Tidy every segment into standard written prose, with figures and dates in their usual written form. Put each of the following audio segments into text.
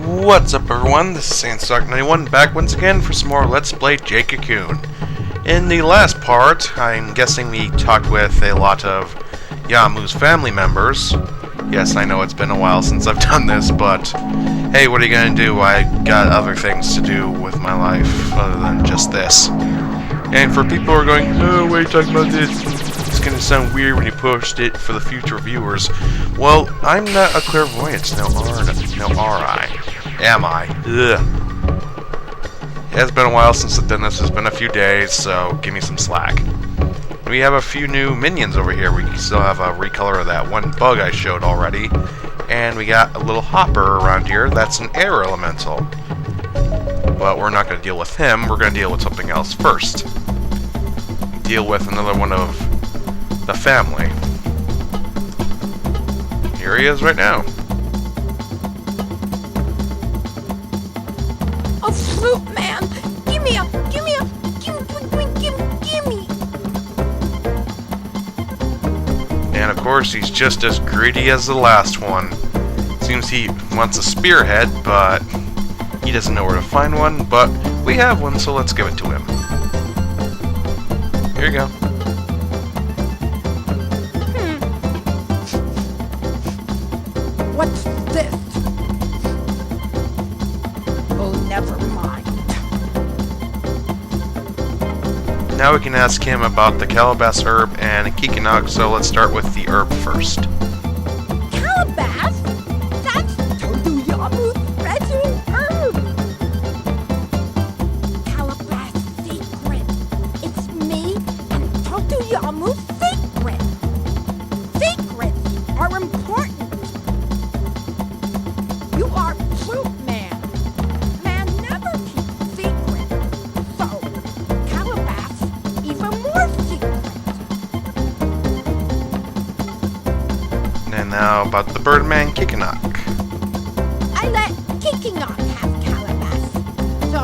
What's up everyone, this is Saiyan91 back once again for some more Let's Play Jade Cocoon. In the last part, I'm guessing we talked with a lot of Yamu's family members. Yes, I know it's been a while since I've done this, but hey, what are you gonna do? I got other things to do with my life other than just this. And for people who are going, oh, why are you talking about this? It's gonna sound weird when you post it for the future viewers. Well, I'm not a clairvoyant, now are I? Am I? Ugh. It has been a while since I've done this. It's been a few days, so give me some slack. We have a few new minions over here. We still have a recolor of that one bug I showed already. And we got a little hopper around here that's an air elemental. But we're not going to deal with him. We're going to deal with something else first. Deal with another one of the family. Here he is right now. A fruit man! Give me! And of course, he's just as greedy as the last one. Seems he wants a spearhead, but he doesn't know where to find one, but we have one, so let's give it to him. Here you go. What's this? Oh, never mind. Now we can ask him about the Calabash herb and Kikinog, so let's start with the herb first. Calabash? That's Todoyamu's special herb! Calabash secret! It's me and Todoyamu's secret! Secrets are important! You are fruit man! Man never keeps secrets! So, Calabash even more secret! And now about the Birdman Kikinog. I let Kikinog have Calabash. So,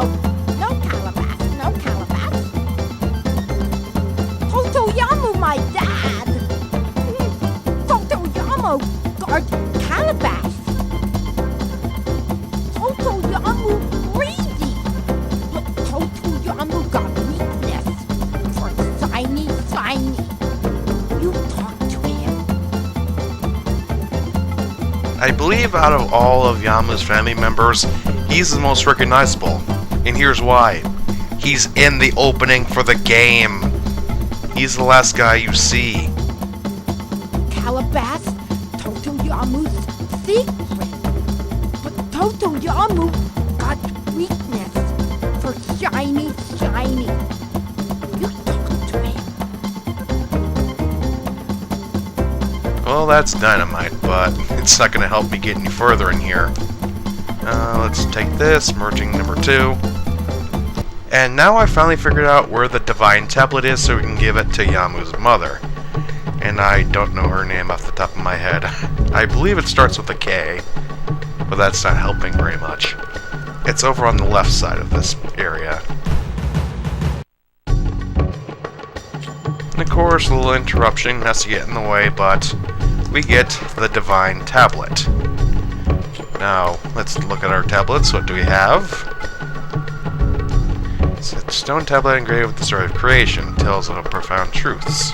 no Calabash, no Calabash. Todoyamu, my dad! Todoyamu guards Calabash. Todoyamu greedy. But Todoyamu got weakness for Shiny. You talk to him. I believe out of all of Yamu's family members, he's the most recognizable. And here's why. He's in the opening for the game. He's the last guy you see. Calabash, Todoyamu's secret. But Todoyamu got weakness for Shiny. You talk to him. Well, that's dynamite, but it's not going to help me get any further in here. Let's take this, merging number 2. And now I finally figured out where the divine tablet is so we can give it to Yamu's mother. And I don't know her name off the top of my head. I believe it starts with a K, but that's not helping very much. It's over on the left side of this area. And of course, a little interruption has to get in the way, but we get the divine tablet. Now, let's look at our tablets. What do we have? It's a stone tablet engraved with the story of creation. Tells of profound truths.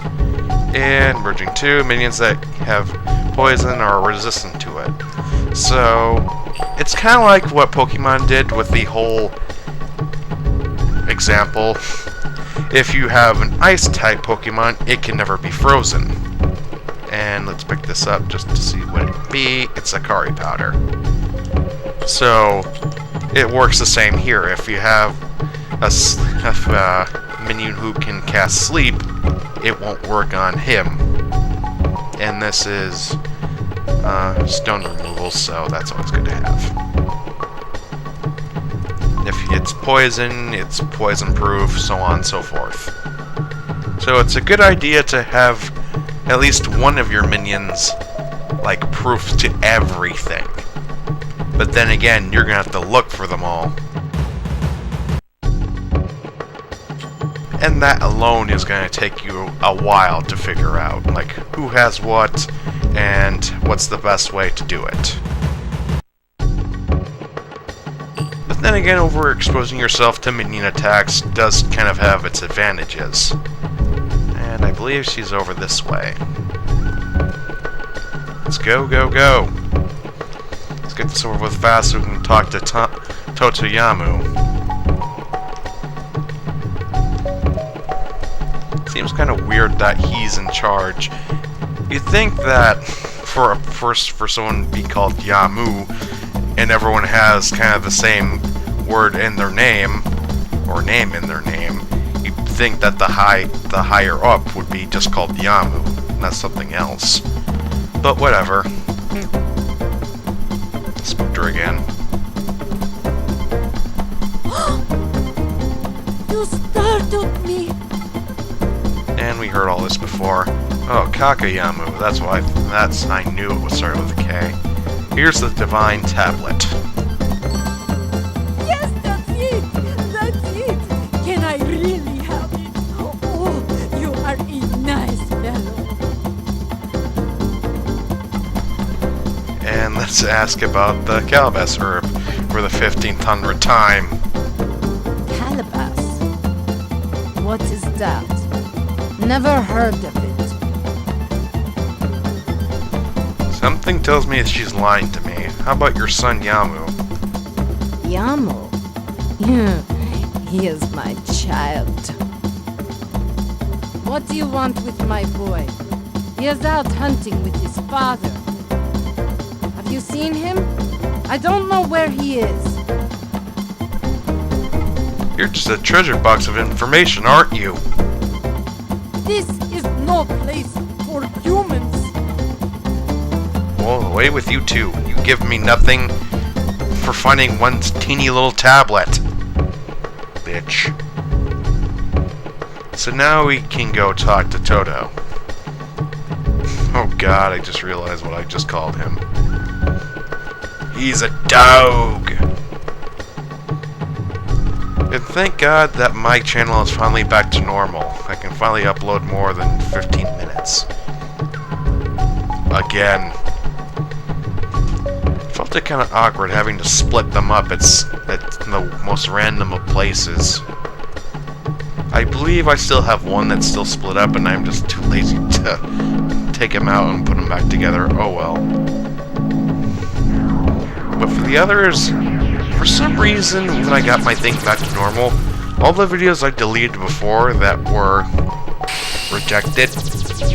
And merging 2, minions that have poison are resistant to it. So, it's kind of like what Pokemon did with the whole example. If you have an ice-type Pokemon, it can never be frozen. And let's pick this up just to see what it could be. It's Akari powder. So, it works the same here. If you have a minion who can cast sleep, it won't work on him. And this is stone removal, so that's always good to have. If it's poison proof, so on and so forth. So it's a good idea to have at least one of your minions like proof to everything. But then again, you're gonna have to look for them all. And that alone is going to take you a while to figure out, like, who has what, and what's the best way to do it. Then again, overexposing yourself to minion attacks does kind of have its advantages. And I believe she's over this way. Let's go, go, go! Let's get this over with fast so we can talk to Totoyamu. Seems kind of weird that he's in charge. You'd think that for someone to be called Yamu, and everyone has kind of the same word in their name, or name in their name, you'd think that the higher up would be just called Yamu, not something else. But whatever. Spooked her again. You startled me. And we heard all this before. Oh, Kakayamu. I knew it would start with a K. Here's the divine tablet. Yes, that's it. That's it. Can I really have it? Oh, you are a nice fellow. And let's ask about the Calabas herb for the 1500th time. Calabas? What is that? Never heard of it. Something tells me that she's lying to me. How about your son Yamu? Yamu? He is my child. What do you want with my boy? He is out hunting with his father. Have you seen him? I don't know where he is. You're just a treasure box of information, aren't you? This is no place for humans. Well, away with you too. You give me nothing for finding one teeny little tablet. Bitch. So now we can go talk to Toto. Oh god, I just realized what I just called him. He's a dog! And thank God that my channel is finally back to normal. I can finally upload more than 15 minutes. Again. Felt it kind of awkward having to split them up at the most random of places. I believe I still have one that's still split up and I'm just too lazy to take them out and put them back together. Oh well. But for the others, for some reason, when I got my thing back to normal, all the videos I deleted before that were rejected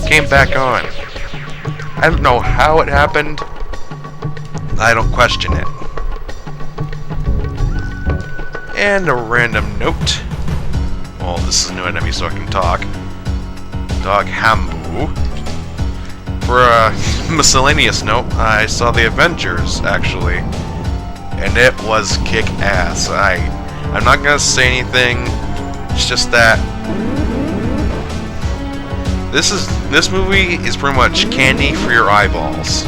came back on. I don't know how it happened. I don't question it. And a random note. Well, this is a new enemy, so I can talk. Dog Hambu. For a miscellaneous note, I saw the Avengers, actually. And it was kick-ass. I'm not gonna say anything. It's just that this movie is pretty much candy for your eyeballs.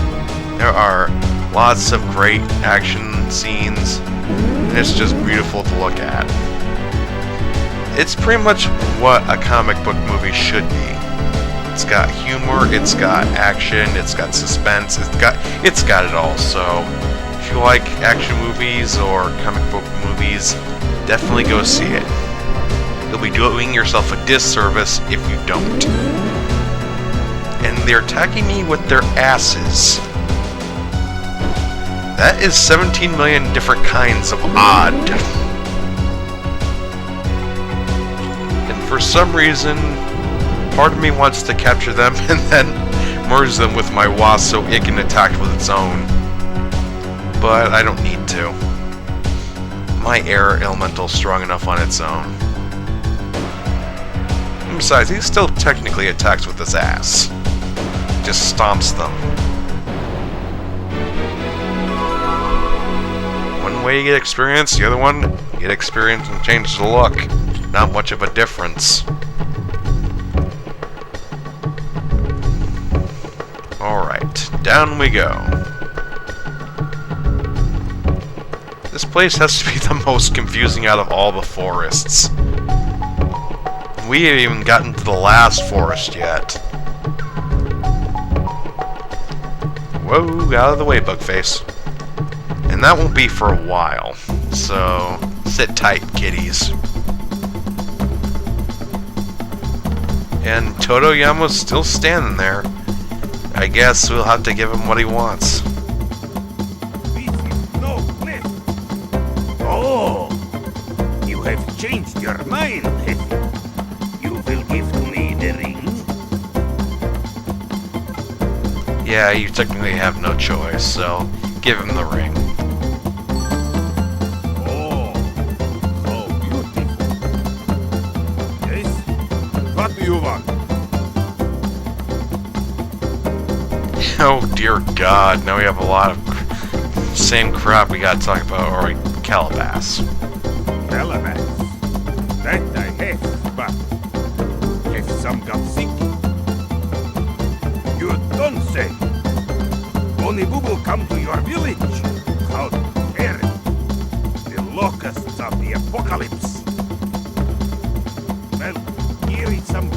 There are lots of great action scenes, and it's just beautiful to look at. It's pretty much what a comic book movie should be. It's got humor, it's got action, it's got suspense, it's got it all. So if you like action movies or comic book movies, definitely go see it. You'll be doing yourself a disservice if you don't. And they're attacking me with their asses. That is 17 million different kinds of odd. And for some reason, part of me wants to capture them and then merge them with my wasp so it can attack with its own. But I don't need to. My air elemental's strong enough on its own. And besides, he still technically attacks with his ass. Just stomps them. One way you get experience, the other one, you get experience and change the look. Not much of a difference. Alright, down we go. This place has to be the most confusing out of all the forests. We haven't even gotten to the last forest yet. Whoa, out of the way, Bugface. And And that won't be for a while. So, sit tight, kiddies. And Toroyama's still standing there. I guess we'll have to give him what he wants. This is no place. Oh, you have changed your mind, have you? You will give me the ring? Yeah, you technically have no choice, so give him the ring. Oh, how beautiful. Yes? What do you want? Oh dear God, now we have a lot of same crap we gotta talk about, or Calabas. Calabas. That I have, but have some got sick? You don't say. Only Boo come to your village. How dare it? The locusts of the apocalypse. Well, here is some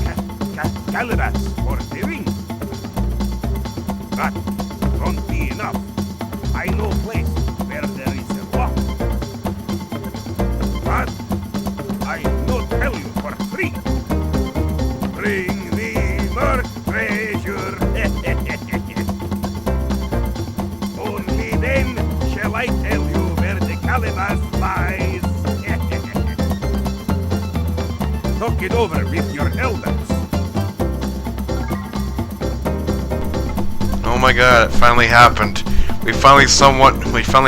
Calabas for the ring. But won't be enough. I know a place where there is a lot. But I will tell you for free. Bring me more treasure. Only then shall I tell you where the Calabas lies. Talk it over with your elders. Oh my God, it finally happened. We finally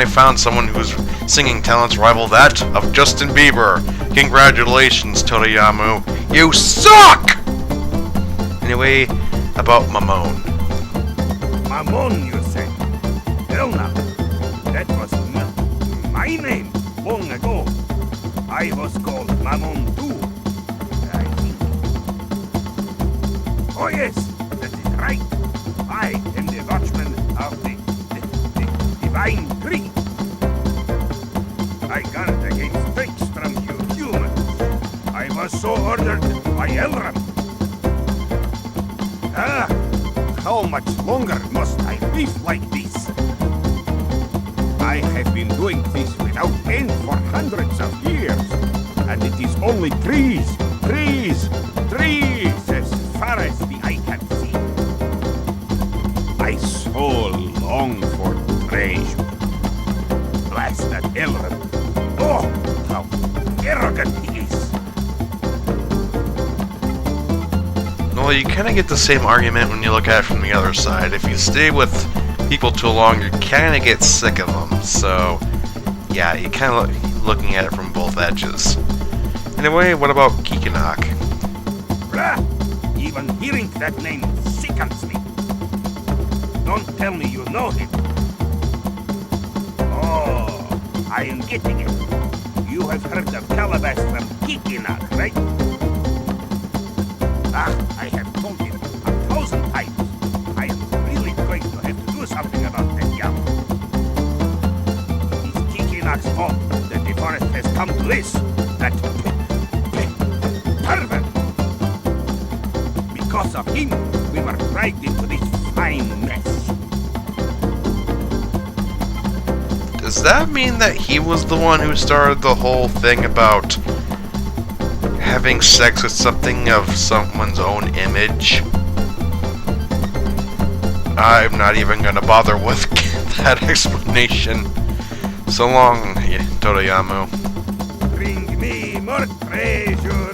found someone whose singing talents rival that of Justin Bieber. Congratulations, Toroyamu. You suck! Anyway, about Mamon. Mamon, you say? Hell no. That was my name long ago. I was called Mamon too, I think. Oh yes, that is right. I am the watchman of the divine tree. I guard against tricks from you humans. I was so ordered by Elram. Ah, how much longer must I live like this? I have been doing this without end for hundreds of years, and it is only trees, trees, trees as far as the eye can see. I so long for treasure. Blast that Elrond. Oh, how arrogant he is. Well, you kind of get the same argument when you look at it from the other side. If you stay with people too long, you kind of get sick of them. So, yeah, you kind of looking at it from both edges. Anyway, what about Kikinak? Blah! Even hearing that name sickens me. Don't tell me you know him. Oh, I am getting it. You have heard of Calabas from Kikinak, right? Ah, I have told him 1,000 times. I am really going to have to do something about that young. It is Kikinak's fault that the forest has come to this. That pervert. Because of him, we were dragged into this fine mess. Does that mean that he was the one who started the whole thing about having sex with something of someone's own image? I'm not even gonna bother with that explanation. So long, Toroyamu. Bring me more treasure.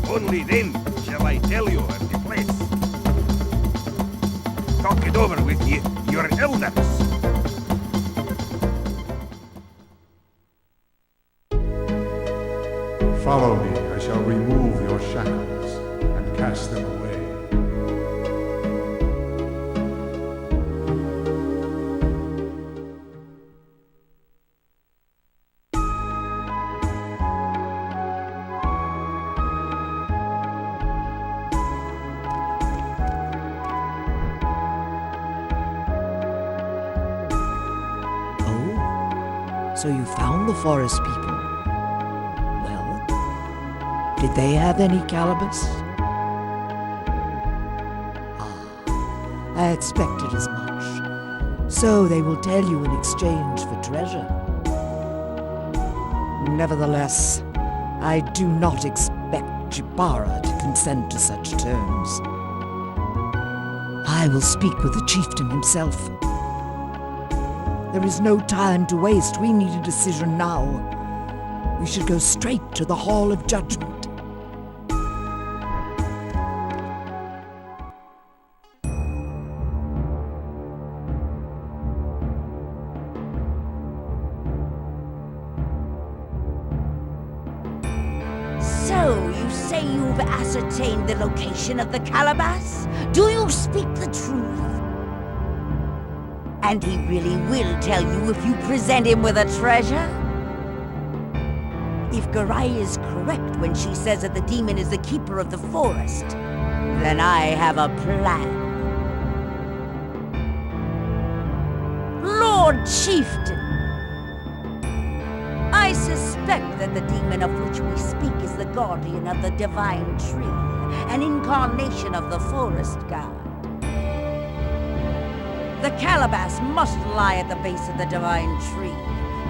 Only then shall I tell you of the place. Talk it over with your elders. Follow me, I shall remove your shackles and cast them away. Oh, so you found the forest people. Well, did they have any Calabas? Ah, I expected as much. So they will tell you in exchange for treasure. Nevertheless, I do not expect Jibara to consent to such terms. I will speak with the chieftain himself. There is no time to waste. We need a decision now. We should go straight to the Hall of Judgment. So, you say you've ascertained the location of the Calabash? Do you speak the truth? And he really will tell you if you present him with a treasure? If Garai is correct when she says that the demon is the keeper of the forest, then I have a plan. Lord Chieftain, I suspect that the demon of which we speak is the guardian of the divine tree, an incarnation of the forest god. The Calabash must lie at the base of the divine tree,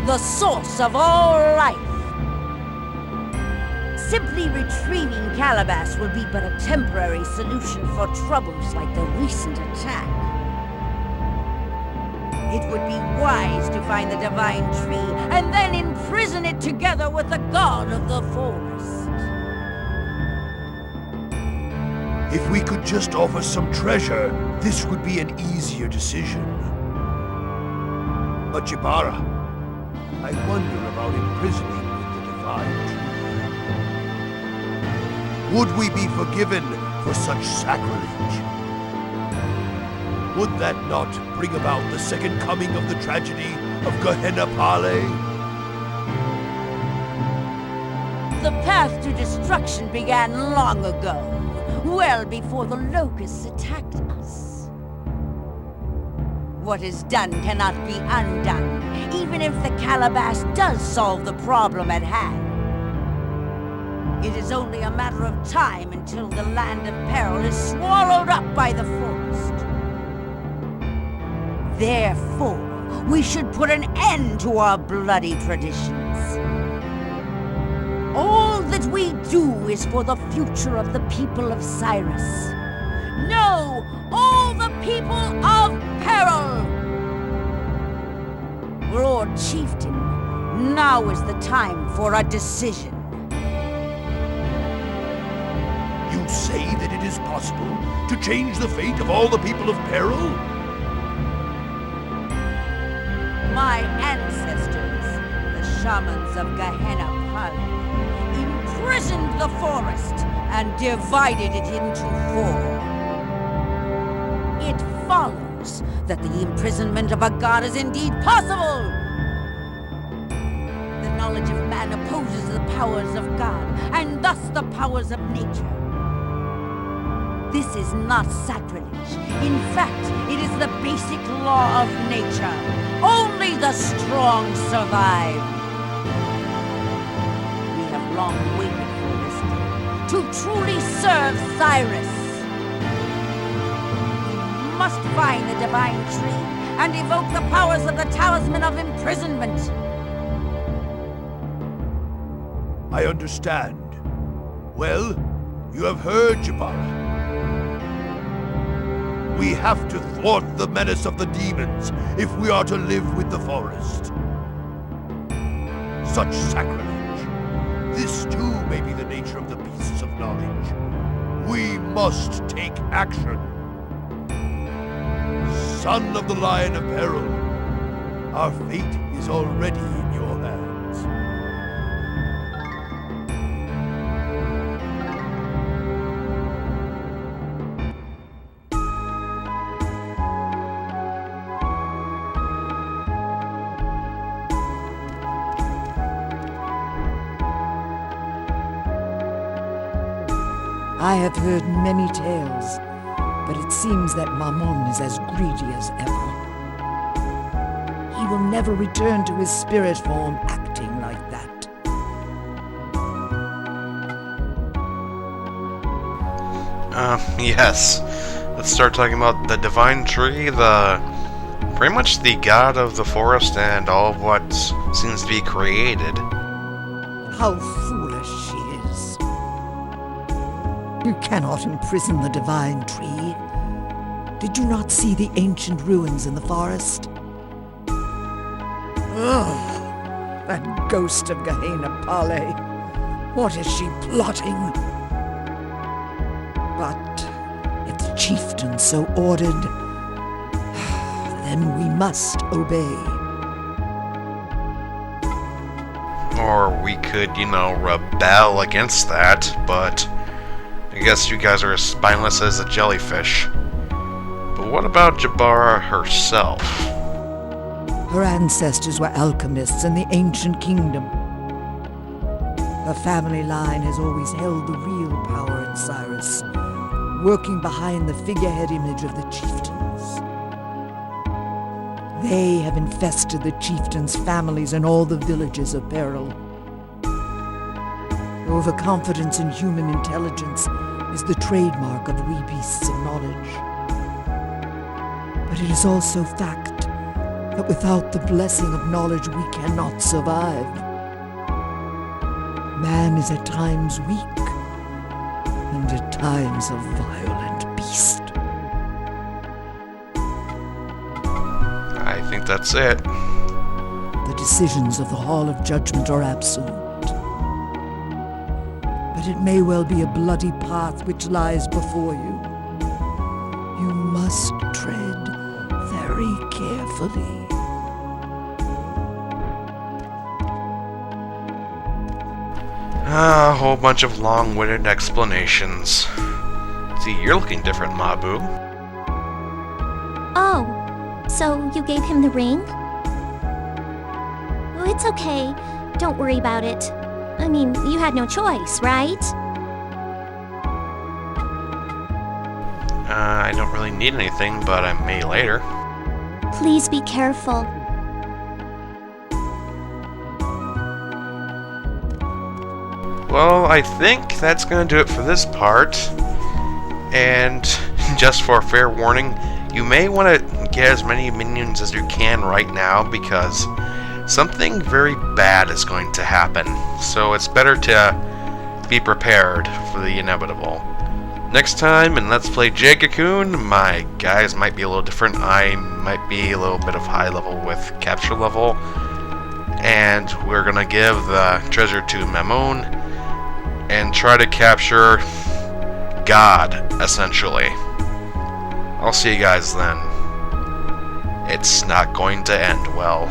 the source of all life. Simply retrieving Calabash will be but a temporary solution for troubles like the recent attack. It would be wise to find the divine tree and then imprison it together with the god of the forest. If we could just offer some treasure, this would be an easier decision. But Jibara, I wonder about imprisoning with the divine tree. Would we be forgiven for such sacrilege? Would that not bring about the second coming of the tragedy of Gehenna Pale? The path to destruction began long ago, well before the locusts attacked us. What is done cannot be undone, even if the Calabash does solve the problem at hand. It is only a matter of time until the land of peril is swallowed up by the forest. Therefore, we should put an end to our bloody traditions. All that we do is for the future of the people of Cyrus. No, all the people of peril! Lord Chieftain, now is the time for a decision. You say that it is possible to change the fate of all the people of peril? My ancestors, the shamans of Gehenna Pale, imprisoned the forest and divided it into four. It follows that the imprisonment of a god is indeed possible. The knowledge of man opposes the powers of God, and thus the powers of nature. This is not sacrilege. In fact, it is the basic law of nature. Only the strong survive. We have long waited for this day to truly serve Cyrus. We must find the divine tree and evoke the powers of the talisman of imprisonment. I understand. Well, you have heard, Jibara. We have to thwart the menace of the demons if we are to live with the forest. Such sacrilege. This too may be the nature of the beasts of knowledge. We must take action. Son of the Lion of Peril, our fate is already in your hands. I have heard many tales, but it seems that Mammon is as greedy as ever. He will never return to his spirit form acting like that. Yes. Let's start talking about the divine tree, the pretty much the god of the forest and all of what seems to be created. How foolish she is. You cannot imprison the divine tree. Did you not see the ancient ruins in the forest? Ugh, that ghost of Gehenna Pale. What is she plotting? But if the chieftain so ordered, then we must obey. Or we could, rebel against that, but I guess you guys are as spineless as a jellyfish. But what about Jabara herself? Her ancestors were alchemists in the ancient kingdom. Her family line has always held the real power in Cyrus, working behind the figurehead image of the chieftains. They have infested the chieftains' families and all the villages of peril. Overconfidence in human intelligence is the trademark of we beasts of knowledge. But it is also fact that without the blessing of knowledge we cannot survive. Man is at times weak, and at times a violent beast. I think that's it. The decisions of the Hall of Judgment are absolute. But it may well be a bloody path which lies before you. You must tread very carefully. A whole bunch of long-winded explanations. See, you're looking different, Mabu. Oh, so you gave him the ring? Well, it's okay. Don't worry about it. I mean, you had no choice, right? I don't really need anything, but I may later. Please be careful. Well, I think that's going to do it for this part. And just for a fair warning, you may want to get as many minions as you can right now because something very bad is going to happen. So it's better to be prepared for the inevitable. Next time in Let's Play Jade Cocoon, my guys might be a little different. I might be a little bit of high level with capture level. And we're going to give the treasure to Mamoon and try to capture God, essentially. I'll see you guys then. It's not going to end well.